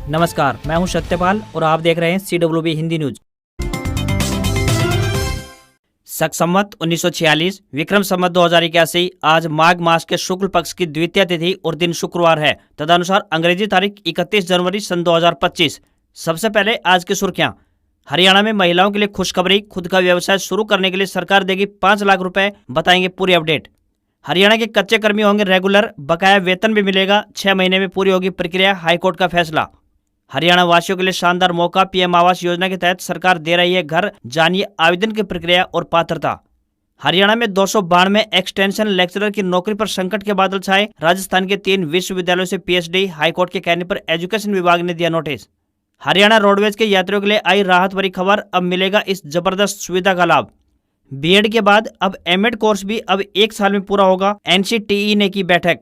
नमस्कार, मैं हूं सत्यपाल और आप देख रहे हैं CWB हिंदी न्यूज। शक संवत 1946 विक्रम संवत 2081 आज माघ मास के शुक्ल पक्ष की द्वितीय तिथि और दिन शुक्रवार है। तदनुसार अंग्रेजी तारीख 31 जनवरी सन 2025। सबसे पहले आज की सुर्खियां। हरियाणा में महिलाओं के लिए खुशखबरी, खुद का व्यवसाय शुरू करने के लिए सरकार देगी 5 लाख रुपए, बताएंगे पूरी अपडेट। हरियाणा के कच्चे कर्मी होंगे रेगुलर, बकाया वेतन भी मिलेगा, 6 महीने में पूरी होगी प्रक्रिया, हाईकोर्ट का फैसला। हरियाणा वासियों के लिए शानदार मौका, पीएम आवास योजना के तहत सरकार दे रही है घर, जानिए आवेदन की प्रक्रिया और पात्रता। हरियाणा में 292 एक्सटेंशन लेक्चरर की नौकरी पर संकट के बादल छाए, राजस्थान के 3 विश्वविद्यालयों से पीएचडी, हाईकोर्ट के कहने पर एजुकेशन विभाग ने दिया नोटिस। हरियाणा रोडवेज के यात्रियों के लिए आई राहत भरी खबर, अब मिलेगा इस जबरदस्त सुविधा का लाभ। बीएड के बाद अब एमएड कोर्स भी अब 1 साल में पूरा होगा, एनसीटीई ने की बैठक।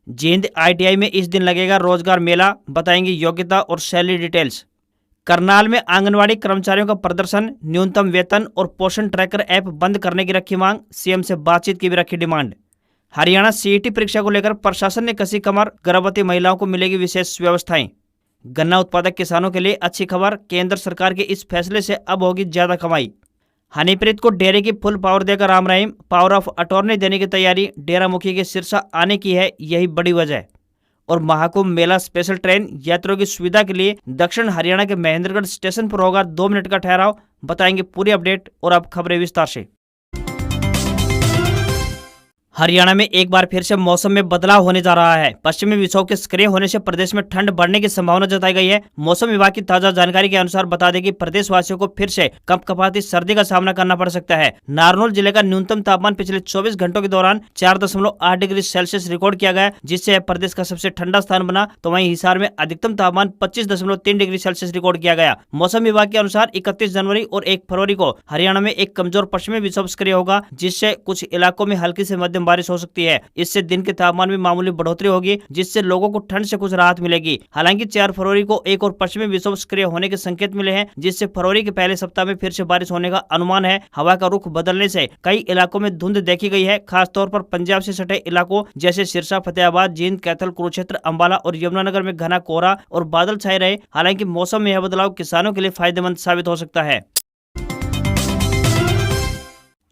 जींद आईटीआई में इस दिन लगेगा रोजगार मेला, बताएंगे योग्यता और सैलरी डिटेल्स। करनाल में आंगनवाड़ी कर्मचारियों का प्रदर्शन, न्यूनतम वेतन और पोषण ट्रैकर ऐप बंद करने की रखी मांग, सीएम से बातचीत की भी रखी डिमांड। हरियाणा सीईटी परीक्षा को लेकर प्रशासन ने कसी कमर, गर्भवती महिलाओं को मिलेगी विशेष व्यवस्थाएं। गन्ना उत्पादक किसानों के लिए अच्छी खबर, केंद्र सरकार के इस फैसले से अब होगी ज्यादा कमाई। हनीप्रीत को डेरे की फुल पावर देकर Ram Rahim, power of attorney देने की तैयारी, डेरा मुखी के सिरसा आने की है यही बड़ी वजह। और महाकुंभ मेला स्पेशल ट्रेन यात्रियों की सुविधा के लिए दक्षिण हरियाणा के महेंद्रगढ़ स्टेशन पर होगा 2 मिनट का ठहराव, बताएंगे पूरी अपडेट। और अब खबरें विस्तार से। हरियाणा में एक बार फिर से मौसम में बदलाव होने जा रहा है। पश्चिमी विक्षोभ के सक्रिय होने से प्रदेश में ठंड बढ़ने की संभावना जताई गई है। मौसम विभाग की ताजा जानकारी के अनुसार बता दें कि प्रदेशवासियों को फिर से कंपकपाती सर्दी का सामना करना पड़ सकता है। नारनौल जिले का न्यूनतम तापमान पिछले 24 घंटों के दौरान 4.8 डिग्री सेल्सियस रिकॉर्ड किया गया, जिससे प्रदेश का सबसे ठंडा स्थान बना। तो वहीं हिसार में अधिकतम तापमान 25.3 डिग्री सेल्सियस रिकॉर्ड किया गया। मौसम विभाग के अनुसार 31 जनवरी और 1 फरवरी को हरियाणा में एक कमजोर पश्चिमी विक्षोभ सक्रिय होगा, जिससे कुछ इलाकों में हल्की से मध्यम बारिश हो सकती है। इससे दिन के तापमान में मामूली बढ़ोतरी होगी, जिससे लोगों को ठंड से कुछ राहत मिलेगी। हालांकि 4 फरवरी को एक और पश्चिमी विक्षोभ सक्रिय होने के संकेत मिले हैं, जिससे फरवरी के पहले सप्ताह में फिर से बारिश होने का अनुमान है। हवा का रुख बदलने से कई इलाकों में धुंध देखी गई है, खासतौर पर पंजाब से सटे इलाकों जैसे सिरसा, फतेहाबाद, जींद, कैथल, कुरुक्षेत्र, अंबाला और यमुनानगर में घना कोहरा और बादल छाए रहे। हालांकि मौसम में यह बदलाव किसानों के लिए फायदेमंद साबित हो सकता है।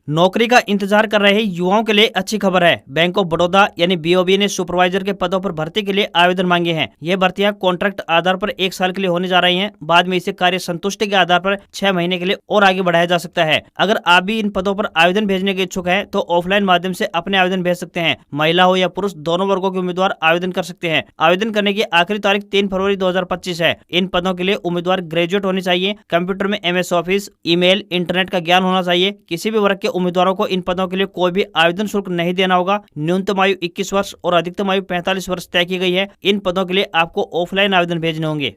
नौकरी का इंतजार कर रहे युवाओं के लिए अच्छी खबर है। बैंक ऑफ बड़ौदा यानी बीओबी ने सुपरवाइजर के पदों पर भर्ती के लिए आवेदन मांगे हैं। ये भर्तियां कॉन्ट्रैक्ट आधार पर 1 साल के लिए होने जा रही हैं। बाद में इसे कार्य संतुष्टि के आधार पर 6 महीने के लिए और आगे बढ़ाया जा सकता है। अगर आप भी इन पदों पर आवेदन भेजने के इच्छुक हैं तो ऑफलाइन माध्यम से अपने आवेदन भेज सकते हैं। महिला हो या पुरुष, दोनों वर्गों के उम्मीदवार आवेदन कर सकते हैं। आवेदन करने की आखिरी तारीख 3 फरवरी 2025 है। इन पदों के लिए उम्मीदवार ग्रेजुएट होने चाहिए, कंप्यूटर में MS ऑफिस, ईमेल, इंटरनेट का ज्ञान होना चाहिए। किसी भी वर्ग के उम्मीदवारों को इन पदों के लिए कोई भी आवेदन शुल्क नहीं देना होगा। न्यूनतम आयु 21 वर्ष और अधिकतम आयु 45 वर्ष तय की गई है। इन पदों के लिए आपको ऑफलाइन आवेदन भेजने होंगे।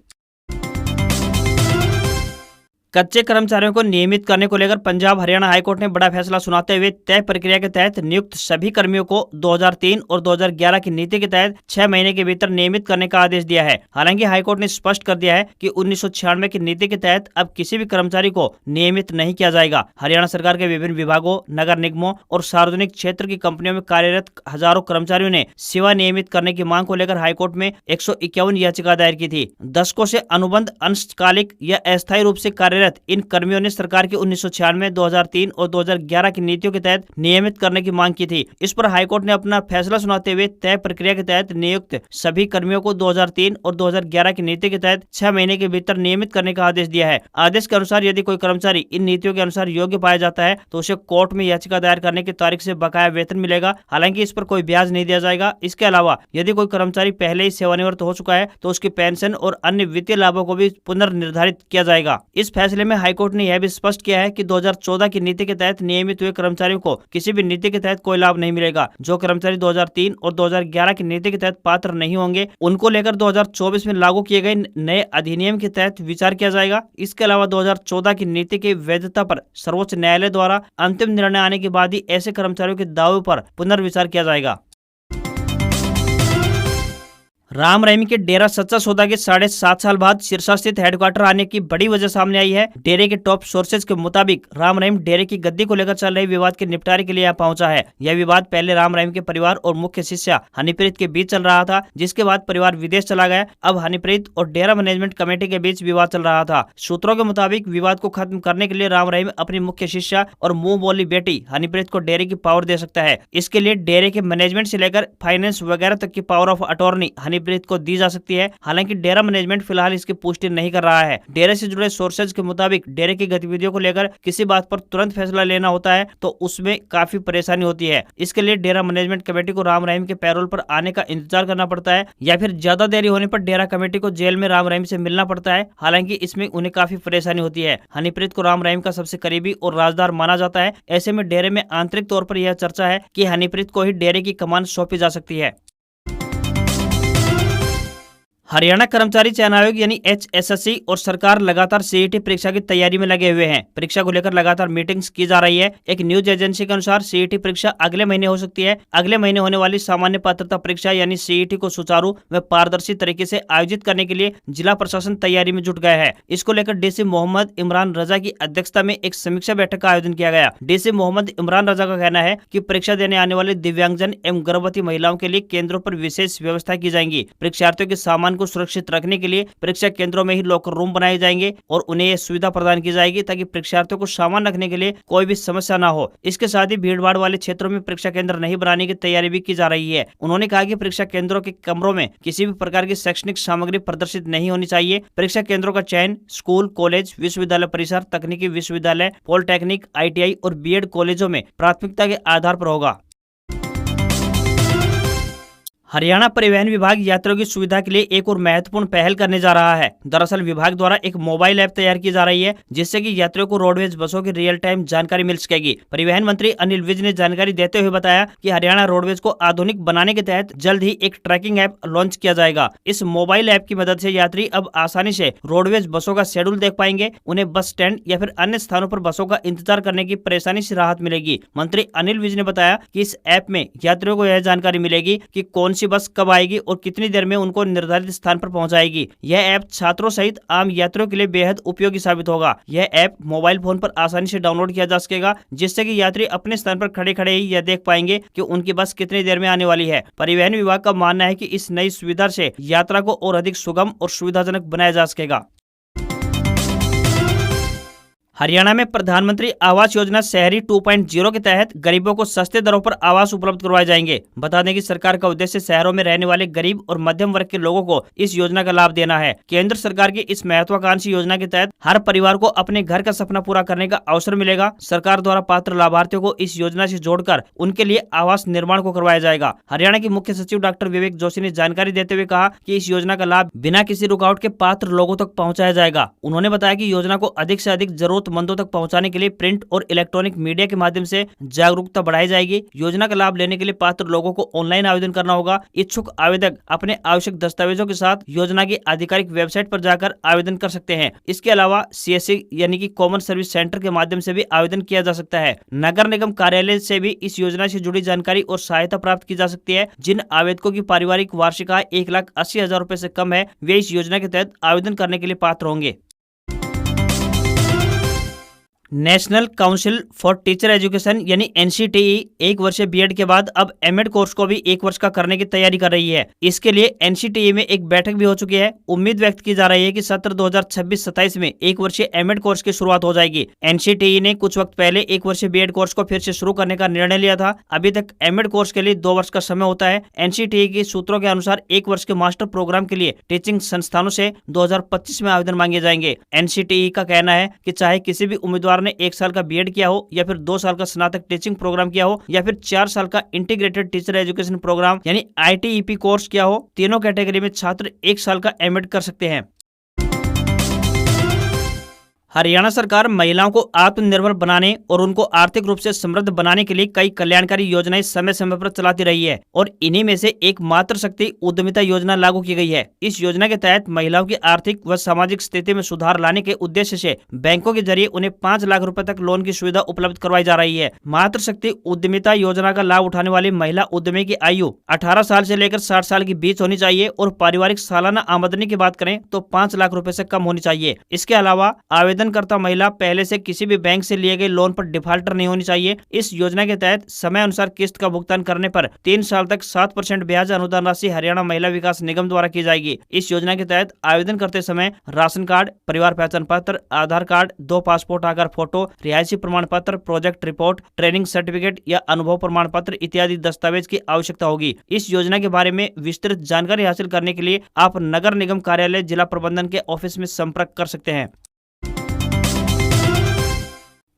कच्चे कर्मचारियों को नियमित करने को लेकर पंजाब हरियाणा हाईकोर्ट ने बड़ा फैसला सुनाते हुए तय प्रक्रिया के तहत नियुक्त सभी कर्मियों को 2003 और 2011 की नीति के तहत 6 महीने के भीतर नियमित करने का आदेश दिया है। हालांकि हाईकोर्ट ने स्पष्ट कर दिया है कि 1996 की नीति के तहत अब किसी भी कर्मचारी को नियमित नहीं किया जाएगा। हरियाणा सरकार के विभिन्न विभागों, नगर निगमों और सार्वजनिक क्षेत्र की कंपनियों में कार्यरत हजारों कर्मचारियों ने सेवा नियमित करने की मांग को लेकर हाईकोर्ट में 151 याचिका दायर की थी। दशकों से अनुबंध, अंशकालिक या अस्थायी रूप से कार्यरत इन कर्मियों ने सरकार की 1996, 2003 और 2011 की नीतियों के तहत नियमित करने की मांग की थी। इस पर हाईकोर्ट ने अपना फैसला सुनाते हुए तय प्रक्रिया के तहत नियुक्त सभी कर्मियों को 2003 और 2011 की नीति के तहत 6 महीने के भीतर नियमित करने का आदेश दिया है। आदेश के अनुसार यदि कोई कर्मचारी इन नीतियों के अनुसार योग्य पाया जाता है तो उसे कोर्ट में याचिका दायर करने की तारीख से बकाया वेतन मिलेगा। हालांकि इस पर कोई ब्याज नहीं दिया जाएगा। इसके अलावा यदि कोई कर्मचारी पहले ही सेवानिवृत्त हो चुका है तो उसकी पेंशन और अन्य वित्तीय लाभों को भी पुनर्निर्धारित किया जाएगा। इस फैसले में हाईकोर्ट ने यह भी स्पष्ट किया है कि 2014 की नीति के तहत नियमित हुए कर्मचारियों को किसी भी नीति के तहत कोई लाभ नहीं मिलेगा। जो कर्मचारी 2003 और 2011 की नीति के तहत पात्र नहीं होंगे उनको लेकर 2024 में लागू किए गए नए अधिनियम के तहत विचार किया जाएगा। इसके अलावा 2014 की नीति की वैधता पर सर्वोच्च न्यायालय द्वारा अंतिम निर्णय आने के बाद ही ऐसे कर्मचारियों के दावों पर पुनर्विचार किया जाएगा। राम रहीम के डेरा सच्चा सौदा के 7.5 साल बाद सिरसा स्थित हेडक्वार्टर आने की बड़ी वजह सामने आई है। डेरे के टॉप सोर्सेज के मुताबिक राम रहीम डेरे की गद्दी को लेकर चल रहे विवाद के निपटारे के लिए यहाँ पहुंचा है। यह विवाद पहले राम रहीम के परिवार और मुख्य शिष्या हनीप्रीत के बीच चल रहा था, जिसके बाद परिवार विदेश चला गया। अब हनीप्रीत और डेरा मैनेजमेंट कमेटी के बीच विवाद चल रहा था। सूत्रों के मुताबिक विवाद को खत्म करने के लिए राम रहीम अपनी मुख्य शिष्या और मुंह बोली बेटी हनीप्रीत को डेरे की पावर दे सकता है। इसके लिए डेरे के मैनेजमेंट से लेकर फाइनेंस वगैरह तक की पावर ऑफ अटॉर्नी हनीप्रीत को दी जा सकती है। हालांकि डेरा मैनेजमेंट फिलहाल इसकी पुष्टि नहीं कर रहा है। डेरे से जुड़े सोर्सेज के मुताबिक डेरे की गतिविधियों को लेकर किसी बात पर तुरंत फैसला लेना होता है तो उसमें काफी परेशानी होती है। इसके लिए डेरा मैनेजमेंट कमेटी को राम रहीम के पैरोल पर आने का इंतजार करना पड़ता है, या फिर ज्यादा देरी होने पर डेरा कमेटी को जेल में राम रहीम से मिलना पड़ता है। हालांकि इसमें उन्हें काफी परेशानी होती है। हनीप्रीत को राम रहीम का सबसे करीबी और राजदार माना जाता है। ऐसे में डेरे में आंतरिक तौर पर यह चर्चा है कि हनीप्रीत को ही डेरे की कमान सौंपी जा सकती है। हरियाणा कर्मचारी चयन आयोग यानी HSSC और सरकार लगातार CET परीक्षा की तैयारी में लगे हुए हैं। परीक्षा को लेकर लगातार मीटिंग्स की जा रही है। एक न्यूज एजेंसी के अनुसार CET परीक्षा अगले महीने हो सकती है। अगले महीने होने वाली सामान्य पात्रता परीक्षा यानी CET को सुचारू व पारदर्शी तरीके से आयोजित करने के लिए जिला प्रशासन तैयारी में जुट गया है। इसको लेकर DC मोहम्मद इमरान रजा की अध्यक्षता में एक समीक्षा बैठक का आयोजन किया गया। DC मोहम्मद इमरान रजा का कहना है कि परीक्षा देने आने वाले दिव्यांगजन एवं गर्भवती महिलाओं के लिए केंद्रों पर विशेष व्यवस्था की जाएंगी। परीक्षार्थियों के सामान को सुरक्षित रखने के लिए परीक्षा केंद्रों में ही लॉकर रूम बनाए जाएंगे और उन्हें यह सुविधा प्रदान की जाएगी ताकि परीक्षार्थियों को सामान रखने के लिए कोई भी समस्या न हो। इसके साथ ही भीड़भाड़ वाले क्षेत्रों में परीक्षा केंद्र नहीं बनाने की तैयारी भी की जा रही है। उन्होंने कहा कि परीक्षा केंद्रों के कमरों में किसी भी प्रकार की शैक्षणिक सामग्री प्रदर्शित नहीं होनी चाहिए। परीक्षा केंद्रों का चयन स्कूल, कॉलेज, विश्वविद्यालय परिसर, तकनीकी विश्वविद्यालय, पॉलिटेक्निक, ITI और BEd कॉलेजों में प्राथमिकता के आधार पर होगा। हरियाणा परिवहन विभाग यात्रियों की सुविधा के लिए एक और महत्वपूर्ण पहल करने जा रहा है। दरअसल विभाग द्वारा एक मोबाइल ऐप तैयार की जा रही है जिससे कि यात्रियों को रोडवेज बसों की रियल टाइम जानकारी मिल सकेगी। परिवहन मंत्री अनिल विज ने जानकारी देते हुए बताया कि हरियाणा रोडवेज को आधुनिक बनाने के तहत जल्द ही एक ट्रैकिंग ऐप लॉन्च किया जाएगा। इस मोबाइल ऐप की मदद से यात्री अब आसानी से रोडवेज बसों का शेड्यूल देख पाएंगे। उन्हें बस स्टैंड या फिर अन्य स्थानों पर बसों का इंतजार करने की परेशानी से राहत मिलेगी। मंत्री अनिल विज ने बताया कि इस ऐप में यात्रियों को यह जानकारी मिलेगी कि कौन सी बस कब आएगी और कितनी देर में उनको निर्धारित स्थान पर पहुंचाएगी। यह ऐप छात्रों सहित आम यात्रियों के लिए बेहद उपयोगी साबित होगा। यह ऐप मोबाइल फोन पर आसानी से डाउनलोड किया जा सकेगा जिससे कि यात्री अपने स्थान पर खड़े खड़े ही यह देख पाएंगे कि उनकी बस कितनी देर में आने वाली है। परिवहन विभाग का मानना है कि इस नई सुविधा से यात्रा को और अधिक सुगम और सुविधाजनक बनाया जा सकेगा। हरियाणा में प्रधानमंत्री आवास योजना शहरी 2.0 के तहत गरीबों को सस्ते दरों पर आवास उपलब्ध करवाए जाएंगे। बता दें कि सरकार का उद्देश्य शहरों में रहने वाले गरीब और मध्यम वर्ग के लोगों को इस योजना का लाभ देना है। केंद्र सरकार की इस महत्वाकांक्षी योजना के तहत हर परिवार को अपने घर का सपना पूरा करने का अवसर मिलेगा। सरकार द्वारा पात्र लाभार्थियों को इस योजना से जोड़कर उनके लिए आवास निर्माण को करवाया जाएगा। हरियाणा की मुख्य सचिव डॉक्टर विवेक जोशी ने जानकारी देते हुए कहा कि इस योजना का लाभ बिना किसी रुकावट के पात्र लोगों तक पहुँचाया जाएगा। उन्होंने बताया कि योजना को अधिक से अधिक जरूरतमंदों तक पहुंचाने के लिए प्रिंट और इलेक्ट्रॉनिक मीडिया के माध्यम से जागरूकता बढ़ाई जाएगी। योजना का लाभ लेने के लिए पात्र लोगों को ऑनलाइन आवेदन करना होगा। इच्छुक आवेदक अपने आवश्यक दस्तावेजों के साथ योजना की आधिकारिक वेबसाइट पर जाकर आवेदन कर सकते हैं। इसके अलावा CSC यानी कि कॉमन सर्विस सेंटर के माध्यम से भी आवेदन किया जा सकता है। नगर निगम कार्यालय से भी इस योजना से जुड़ी जानकारी और सहायता प्राप्त की जा सकती है। जिन आवेदकों की पारिवारिक वार्षिक आय 1,80,000 रुपए से कम है वे इस योजना के तहत आवेदन करने के लिए पात्र होंगे। National council for teacher education यानी NCTE एक वर्षीय BEd के बाद अब M.Ed कोर्स को भी एक वर्ष का करने की तैयारी कर रही है। इसके लिए NCTE में एक बैठक भी हो चुकी है। उम्मीद व्यक्त की जा रही है कि सत्र 2026-27 में एक वर्षीय M.Ed कोर्स की शुरुआत हो जाएगी। NCTE ने कुछ वक्त पहले एक वर्षीय BEd कोर्स को फिर से शुरू करने का निर्णय लिया था। अभी तक M.Ed कोर्स के लिए 2 वर्ष का समय होता है। NCTE के सूत्रों के अनुसार एक वर्ष के मास्टर प्रोग्राम के लिए टीचिंग संस्थानों से 2025 में आवेदन मांगे जाएंगे। NCTE का कहना है कि चाहे किसी भी उम्मीदवार ने 1 साल का BEd किया हो या फिर 2 साल का स्नातक टीचिंग प्रोग्राम किया हो या फिर 4 साल का इंटीग्रेटेड टीचर एजुकेशन प्रोग्राम यानी ITEP कोर्स किया हो, तीनों कैटेगरी में छात्र 1 साल का M.Ed कर सकते हैं। हरियाणा सरकार महिलाओं को आत्मनिर्भर बनाने और उनको आर्थिक रूप से समृद्ध बनाने के लिए कई कल्याणकारी योजनाएं समय समय पर चलाती रही है और इन्हीं में से एक मातृ शक्ति उद्यमिता योजना लागू की गई है। इस योजना के तहत महिलाओं की आर्थिक व सामाजिक स्थिति में सुधार लाने के उद्देश्य से बैंकों के जरिए उन्हें 5 लाख रुपए तक लोन की सुविधा उपलब्ध करवाई जा रही है। मातृ शक्ति उद्यमिता योजना का लाभ उठाने वाली महिला उद्यमी की आयु 18 साल से लेकर 60 साल के बीच होनी चाहिए और पारिवारिक सालाना आमदनी की बात करें तो 5 लाख रुपए से कम होनी चाहिए। इसके अलावा आवेदनकर्ता महिला पहले से किसी भी बैंक से लिए गए लोन पर डिफाल्टर नहीं होनी चाहिए। इस योजना के तहत समय अनुसार किस्त का भुगतान करने पर 3 साल तक 7% ब्याज अनुदान राशि हरियाणा महिला विकास निगम द्वारा की जाएगी। इस योजना के तहत आवेदन करते समय राशन कार्ड, परिवार पहचान पत्र, आधार कार्ड, 2 पासपोर्ट आकार फोटो, रिहायशी प्रमाण पत्र, प्रोजेक्ट रिपोर्ट, ट्रेनिंग सर्टिफिकेट या अनुभव प्रमाण पत्र इत्यादि दस्तावेज की आवश्यकता होगी। इस योजना के बारे में विस्तृत जानकारी हासिल करने के लिए आप नगर निगम कार्यालय, जिला प्रबंधन के ऑफिस में संपर्क कर सकते हैं।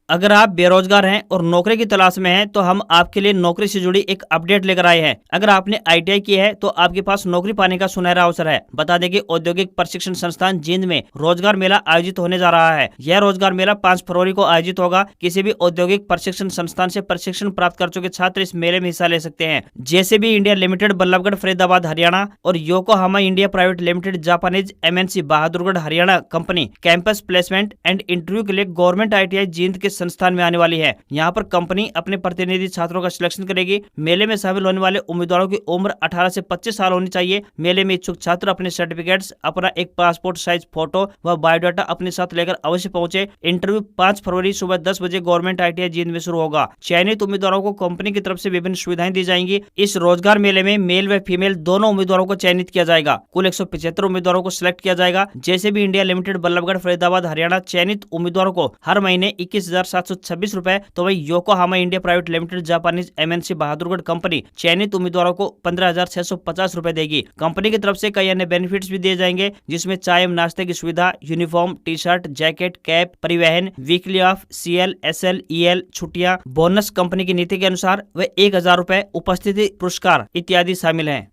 अगर आप बेरोजगार हैं और नौकरी की तलाश में हैं तो हम आपके लिए नौकरी से जुड़ी एक अपडेट लेकर आए हैं। अगर आपने ITI की है तो आपके पास नौकरी पाने का सुनहरा अवसर है। बता दें कि औद्योगिक प्रशिक्षण संस्थान जींद में रोजगार मेला आयोजित होने जा रहा है। यह रोजगार मेला 5 फरवरी को आयोजित होगा। किसी भी औद्योगिक प्रशिक्षण संस्थान से प्रशिक्षण प्राप्त कर चुके छात्र इस मेले में हिस्सा ले सकते हैं। JCB India limited Ballabhgarh Faridabad Haryana और Yokohama India private limited Japanese MNC Bahadurgarh Haryana company campus placement and interview के लिए गवर्नमेंट ITI जींद के संस्थान में आने वाली है। यहाँ पर कंपनी अपने प्रतिनिधि छात्रों का सिलेक्शन करेगी। मेले में शामिल होने वाले उम्मीदवारों की उम्र 18 से 25 साल होनी चाहिए। मेले में इच्छुक छात्र अपने सर्टिफिकेट्स, अपना एक पासपोर्ट साइज फोटो व बायोडाटा अपने साथ लेकर अवश्य पहुंचे। इंटरव्यू 5 फरवरी सुबह 10 बजे गवर्नमेंट ITI जींद में शुरू होगा। चयनित उम्मीदवारों को कंपनी की तरफ से विभिन्न सुविधाएं दी जाएंगी। इस रोजगार मेले में मेल व फीमेल दोनों उम्मीदवारों को चयनित किया जाएगा। कुल 175 उम्मीदवारों को सिलेक्ट किया जाएगा। JCB India limited Ballabhgarh Faridabad Haryana चयनित उम्मीदवारों को हर महीने 21,726 रुपए, तो वही Yokohama India private limited Japanese MNC Bahadurgarh company चयनित उम्मीदवारों को 15,650 रुपए देगी। कंपनी की तरफ से कई अन्य बेनिफिट्स भी दिए जाएंगे, जिसमें चाय एवं नाश्ते की सुविधा, यूनिफॉर्म, टी-शर्ट, जैकेट, कैप, परिवहन, weekly off, CL, SL, EL, छुट्टियां, बोनस कंपनी की नीति के अनुसार व 1,000 रुपए उपस्थिति पुरस्कार इत्यादि शामिल हैं।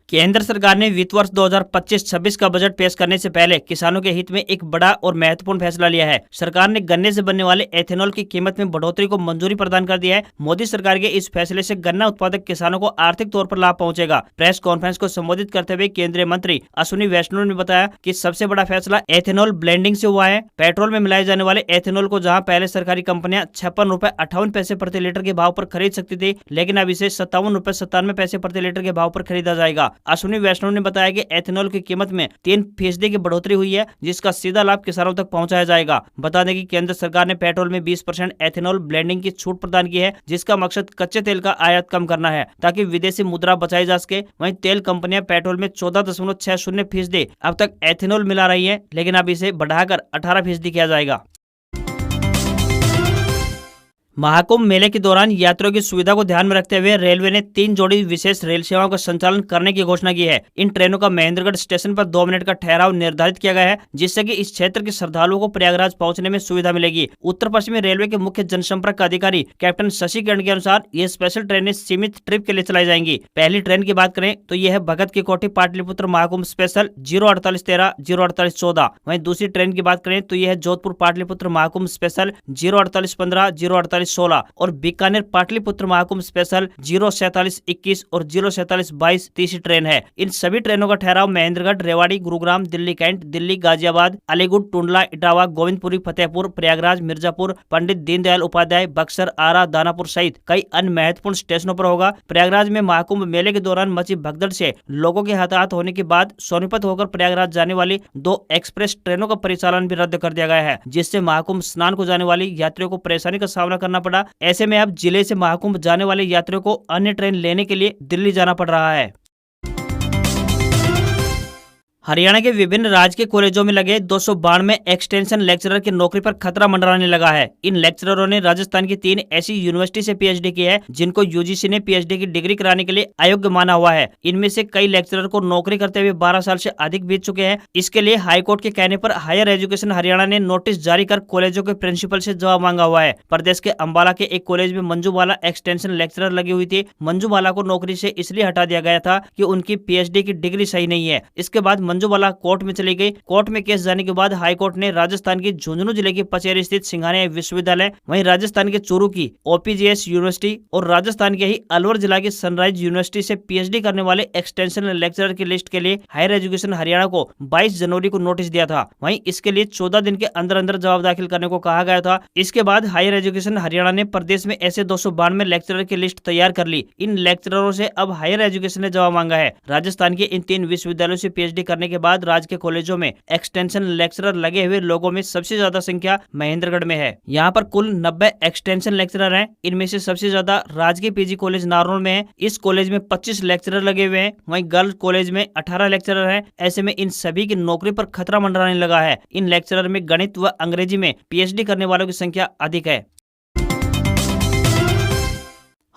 केंद्र सरकार ने वित्त वर्ष 2025-26 का बजट पेश करने से पहले किसानों के हित में एक बड़ा और महत्वपूर्ण फैसला लिया है। सरकार ने गन्ने से बनने वाले एथेनॉल की कीमत में बढ़ोतरी को मंजूरी प्रदान कर दिया है। मोदी सरकार के इस फैसले से गन्ना उत्पादक किसानों को आर्थिक तौर पर लाभ पहुंचेगा। प्रेस कॉन्फ्रेंस को संबोधित करते हुए केंद्रीय मंत्री अश्विनी वैष्णव ने बताया कि सबसे बड़ा फैसला एथेनॉल ब्लेंडिंग से हुआ है। पेट्रोल में मिलाए जाने वाले एथेनॉल को जहाँ पहले सरकारी कंपनियां 56 रुपए 58 पैसे प्रति लीटर के भाव पर खरीद सकती थी, लेकिन अब इसे 57 रुपए 97 पैसे प्रति लीटर के भाव पर खरीदा जाएगा। अश्विनी वैष्णव ने बताया कि एथेनॉल की कीमत में 3% की बढ़ोतरी हुई है, जिसका सीधा लाभ किसानों तक पहुंचाया जाएगा। बता दें कि केंद्र सरकार ने पेट्रोल में 20% एथेनॉल ब्लेंडिंग की छूट प्रदान की है, जिसका मकसद कच्चे तेल का आयात कम करना है ताकि विदेशी मुद्रा बचाई जा सके। वहीं तेल कंपनियां पेट्रोल में 14.60% अब तक एथेनॉल मिला रही है, लेकिन अब इसे बढ़ाकर 18% किया जाएगा। महाकुंभ मेले के दौरान यात्रियों की सुविधा को ध्यान में रखते हुए रेलवे ने 3 जोड़ी विशेष रेल सेवाओं का संचालन करने की घोषणा की है। इन ट्रेनों का महेंद्रगढ़ स्टेशन पर 2 मिनट का ठहराव निर्धारित किया गया है, जिससे कि इस क्षेत्र के श्रद्धालुओं को प्रयागराज पहुंचने में सुविधा मिलेगी। उत्तर पश्चिमी रेलवे के मुख्य जनसंपर्क अधिकारी कैप्टन शशि किरण के अनुसार ये स्पेशल ट्रेनें सीमित ट्रिप के लिए चलाई जाएंगी। पहली ट्रेन की बात करें तो यह है भगत की कोठी पाटलिपुत्र महाकुंभ स्पेशल 04813 04814। वहीं दूसरी ट्रेन की बात करें तो यह है जोधपुर पाटलिपुत्र महाकुंभ स्पेशल 04815 04816 और बीकानेर पाटलिपुत्र महाकुंभ स्पेशल 04721 और 04722 तीसरी ट्रेन है। इन सभी ट्रेनों का ठहराव महेंद्रगढ़, रेवाड़ी, गुरुग्राम, दिल्ली कैंट, दिल्ली, गाजियाबाद, अलीगढ़, टुंडला, इटावा, गोविंदपुरी, फतेहपुर, प्रयागराज, मिर्जापुर, पंडित दीनदयाल उपाध्याय, बक्सर, आरा, दानापुर सहित कई अन्य महत्वपूर्ण स्टेशनों पर होगा। प्रयागराज में महाकुंभ मेले के दौरान मची भगदड़ से लोगों के हताहत होने के बाद सोनीपत होकर प्रयागराज जाने वाली 2 एक्सप्रेस ट्रेनों का परिचालन भी रद्द कर दिया गया है, जिससे महाकुंभ स्नान को जाने वाली यात्रियों को परेशानी का सामना करना पड़ा। ऐसे में अब जिले से महाकुंभ जाने वाले यात्रियों को अन्य ट्रेन लेने के लिए दिल्ली जाना पड़ रहा है। हरियाणा के विभिन्न राजकीय कॉलेजों में लगे 292 एक्सटेंशन लेक्चरर की नौकरी पर खतरा मंडराने लगा है। इन लेक्चररों ने राजस्थान की 3 ऐसी यूनिवर्सिटी से PhD की है, जिनको UGC ने PhD की डिग्री कराने के लिए अयोग्य माना हुआ है। इनमें से कई लेक्चरर को नौकरी करते हुए 12 साल से अधिक बीत चुके हैं। इसके लिए हाईकोर्ट के कहने पर हायर एजुकेशन हरियाणा ने नोटिस जारी कर कॉलेजों के प्रिंसिपल से जवाब मांगा हुआ है। प्रदेश के अंबाला के एक कॉलेज में मंजू बाला एक्सटेंशन लेक्चरर लगी हुई थी। मंजू बाला को नौकरी से इसलिए हटा दिया गया था कि उनकी PhD की डिग्री सही नहीं है। इसके बाद मंजूबाला कोर्ट में चली गई। कोर्ट में केस जाने के बाद हाईकोर्ट ने राजस्थान की झुंझुनू जिले की पचेरी स्थित सिंघानिया विश्वविद्यालय, वहीं राजस्थान के चूरू की OPGS यूनिवर्सिटी और राजस्थान के ही अलवर जिला की सनराइज यूनिवर्सिटी से PhD करने वाले एक्सटेंशन लेक्चरर की लिस्ट के लिए हायर एजुकेशन हरियाणा को 22 जनवरी को नोटिस दिया था। वहीं इसके लिए 14 दिन के अंदर अंदर जवाब दाखिल करने को कहा गया था। इसके बाद हायर एजुकेशन हरियाणा ने प्रदेश में ऐसे 292 लेक्चरर की लिस्ट तैयार कर ली। इन लेक्चररों से अब हायर एजुकेशन ने जवाब मांगा है। राजस्थान के इन 3 विश्वविद्यालयों से PhD करने के बाद राज्य के कॉलेजों में एक्सटेंशन लेक्चरर लगे हुए लोगों में सबसे ज्यादा संख्या महेंद्रगढ़ में है। यहाँ पर कुल 90 एक्सटेंशन लेक्चरर हैं। इनमें से सबसे ज्यादा राजकीय PG कॉलेज नारनौल में है। इस कॉलेज में 25 लेक्चरर लगे हुए हैं। वहीं गर्ल्स कॉलेज में 18 लेक्चरर हैं। ऐसे में इन सभी की नौकरी पर खतरा मंडराने लगा है। इन लेक्चरर में गणित व अंग्रेजी में PhD करने वालों की संख्या अधिक है।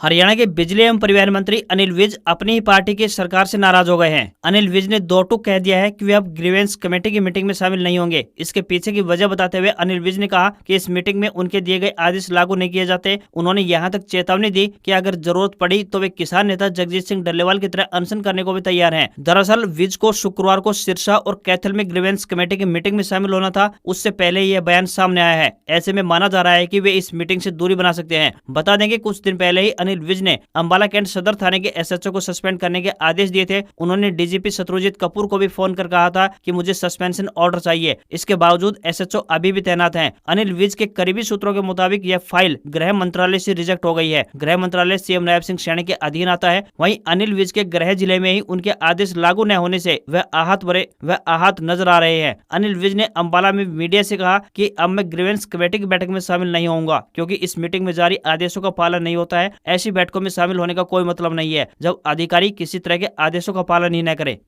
हरियाणा के बिजली एवं परिवहन मंत्री अनिल विज अपनी ही पार्टी की सरकार से नाराज हो गए हैं। अनिल विज ने दो टूक कह दिया है कि वे अब ग्रीवेंस कमेटी की मीटिंग में शामिल नहीं होंगे। इसके पीछे की वजह बताते हुए अनिल विज ने कहा कि इस मीटिंग में उनके दिए गए आदेश लागू नहीं किए जाते। उन्होंने यहां तक चेतावनी दी कि अगर जरूरत पड़ी तो वे किसान नेता जगजीत सिंह डल्लेवाल की तरह अनशन करने को भी तैयार हैं। दरअसल विज को शुक्रवार को सिरसा और कैथल में ग्रीवेंस कमेटी की मीटिंग में शामिल होना था। उससे पहले यह बयान सामने आया है। ऐसे में माना जा रहा है कि वे इस मीटिंग से दूरी बना सकते हैं। बता दें कि कुछ दिन पहले ही अनिल विज ने अंबाला कैंट सदर थाने के SHO को सस्पेंड करने के आदेश दिए थे। उन्होंने DGP शत्रुजीत कपूर को भी फोन कर कहा था कि मुझे सस्पेंशन ऑर्डर चाहिए। इसके बावजूद SHO अभी भी तैनात हैं। अनिल विज के करीबी सूत्रों के मुताबिक यह फाइल गृह मंत्रालय से रिजेक्ट हो गई है। गृह मंत्रालय CM नायब सिंह सैनी के अधीन आता है। वहीं अनिल विज के गृह जिले में ही उनके आदेश लागू न होने से वह आहत नजर आ रहे हैं। अनिल विज ने अंबाला में मीडिया से कहा कि अब मैं ग्रीवेंस कमेटी की बैठक में शामिल नहीं होऊंगा, क्योंकि इस मीटिंग में जारी आदेशों का पालन नहीं होता है। ऐसी बैठकों में शामिल होने का कोई मतलब नहीं है जब अधिकारी किसी तरह के आदेशों का पालन ही न करे।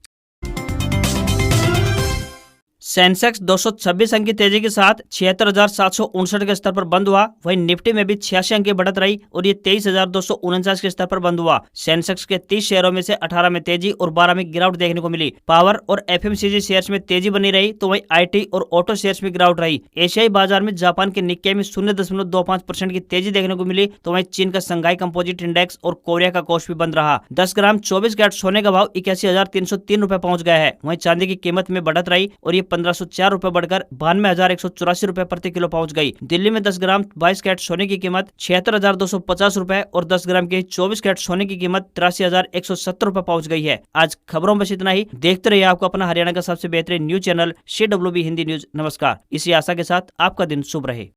सेंसेक्स 226 अंक की तेजी के साथ 76,759 के स्तर पर बंद हुआ। वहीं निफ्टी में भी 86 अंक की बढ़त रही और ये 23,249 के स्तर पर बंद हुआ। सेंसेक्स के 30 शेयरों में से 18 में तेजी और 12 में गिरावट देखने को मिली। पावर और FMCG शेयर्स में तेजी बनी रही तो वहीं IT और ऑटो शेयर्स में गिरावट रही। एशियाई बाजार में जापान के निक्केई में 0.25% की तेजी देखने को मिली तो वहीं चीन का संघाई कंपोजिट इंडेक्स और कोरिया का कोष भी बंद रहा। 10 ग्राम 24 कैरेट सोने का भाव 81,303 रुपए पहुंच गया है। वहीं चांदी की कीमत में बढ़त रही और ये 1504 रुपए बढ़कर 92,184 रुपए प्रति किलो पहुंच गई। दिल्ली में 10 ग्राम 22 कैरेट सोने की कीमत 76,250 रुपए और 10 ग्राम के 24 कैरेट सोने की कीमत 83,170 रुपए पहुंच गई है। आज खबरों में बस इतना ही। देखते रहिए आपको अपना हरियाणा का सबसे बेहतरीन news channel CWB Hindi news. नमस्कार। इसी आशा के साथ आपका दिन शुभ रहे।